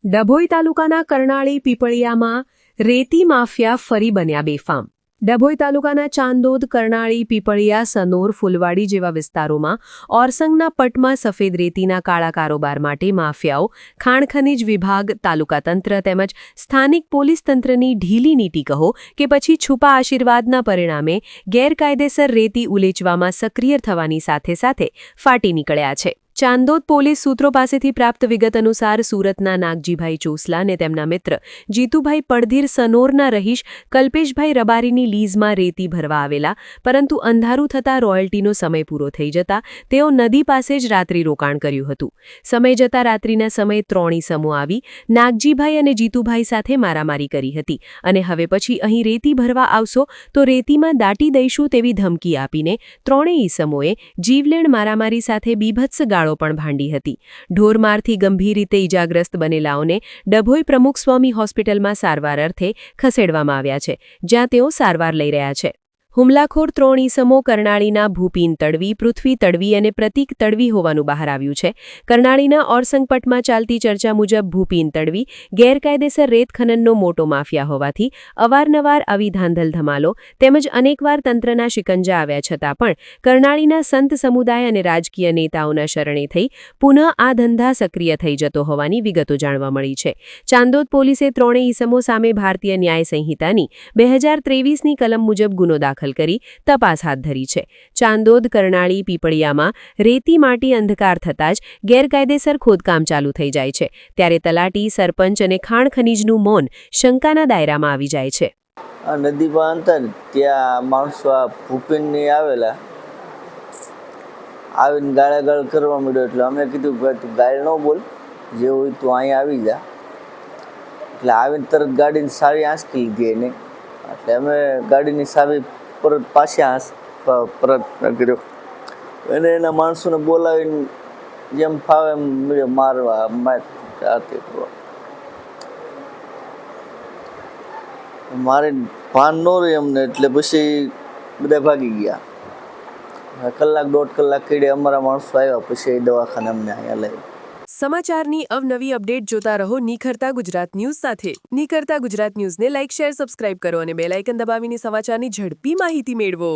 ડભોઈ તાલુકાના કરનાળી પીપળિયામાં રેતી માફિયા ફરી બન્યા બેફામ। ડભોઈ તાલુકાના ચાંદોદ, કરનાળી, પીપળિયા, સનોર, ફુલવાડી જેવા વિસ્તારોમાં ઓરસંગના પટમાં સફેદ રેતીના કાળા કારોબાર માટે માફિયાઓ ખાણ ખનીજ વિભાગ, તાલુકા તંત્ર તેમજ સ્થાનિક પોલીસ તંત્રની ઢીલી નીતિ કહો કે પછી છુપા આશીર્વાદના પરિણામે ગેરકાયદેસર રેતી ઉલેચવામાં સક્રિય થવાની સાથે સાથે ફાટી નીકળ્યા છે। ચાંદોદ પોલીસ સૂત્રો પાસેથી પ્રાપ્ત વિગત અનુસાર સુરતના નાગજીભાઈ ચોસલા અને તેમના મિત્ર જીતુભાઈ પડધીર સનોરના રહીશ કલ્પેશભાઈ રબારીની લીઝમાં રેતી ભરવા આવેલા, પરંતુ અંધારું થતાં રોયલ્ટીનો સમય પૂરો થઈ જતા તેઓ નદી પાસે જ રાત્રિ રોકાણ કર્યું હતું। સમય જતાં રાત્રિના સમયે ત્રણેય સમૂહ આવી નાગજીભાઈ અને જીતુભાઈ સાથે મારામારી કરી હતી અને હવે પછી અહીં રેતી ભરવા આવશો તો રેતીમાં દાટી દઈશું તેવી ધમકી આપીને ત્રણેય ઇસમોએ જીવલેણ મારામારી સાથે બીભત્સ ગાળો પણ ભાંડી હતી। ઢોરમારથી ગંભીર રીતે ઇજાગ્રસ્ત બનેલાઓને ડભોઈ પ્રમુખ સ્વામી હોસ્પિટલમાં સારવાર અર્થે ખસેડવામાં આવ્યા છે, જ્યાં તેઓ સારવાર લઈ રહ્યા છે। હુમલાખોર ત્રણ ઇસમો કરનાળીના ભૂપીન તડવી, પૃથ્વી તડવી અને પ્રતીક તડવી હોવાનું બહાર આવ્યું છે। કરનાળીના ઓરસંગપટમાં ચાલતી ચર્ચા મુજબ ભૂપીન તડવી ગેરકાયદેસર રેત ખનનનો મોટો માફિયા હોવાથી અવારનવાર આવી ધાંધલ ધમાલો તેમજ અનેકવાર તંત્રના શિકંજા આવ્યા છતાં પણ કરનાળીના સંત સમુદાય અને રાજકીય નેતાઓના શરણે થઈ પુનઃ આ ધંધા સક્રિય થઈ જતો હોવાની વિગતો જાણવા મળી છે। ચાંદોદ પોલીસે ત્રણેય ઇસમો સામે ભારતીય ન્યાય સંહિતાની 2023ની કલમ મુજબ ગુનો દાખલ કરી તપાસ હાથ ધરી છે। ચાંદોદ, કરનાળી, પીપળિયામાં રેતી માટી અંધકાર થતાં જ ગેરકાયદેસર ખોદકામ ચાલુ થઈ જાય છે, ત્યારે તલાટી, સરપંચ અને ખાણ ખનીજનું મૌન શંકાના દાયરામાં આવી જાય છે। આ નદીમાં અંતર ત્યાં માણસો આ ભૂપેનને આવેલા આવીને ગાળાગાળ કરવા માંડ્યો, એટલે અમે કીધું ભાઈ તું ગાળ ન બોલ, જે હોય તું અહીંયા આવી જા। એટલે આવીને તરત ગાડીની સાવી આંચકી લીધી એને, એટલે અમે ગાડીની સાવી પરત પાછી પરત કર્યો અને એના માણસોને બોલાવીને જેમ ફાવે એમ મારવા રાતે મારે ભાન ન રહે અમને, એટલે પછી બધા ભાગી ગયા। કલાક દોઢ કલાક કીડે અમારા માણસો આવ્યા, પછી દવાખાને અમને અહીંયા લઈ। સમાચારની અવનવી અપડેટ જોતા રહો નિખરતા ગુજરાત ન્યૂઝ સાથે। નિખરતા ગુજરાત ન્યૂઝને લાઇક, શેર, સબસ્ક્રાઇબ કરો અને બેલ આઇકન દબાવીને સમાચારની ઝડપી માહિતી મેળવો।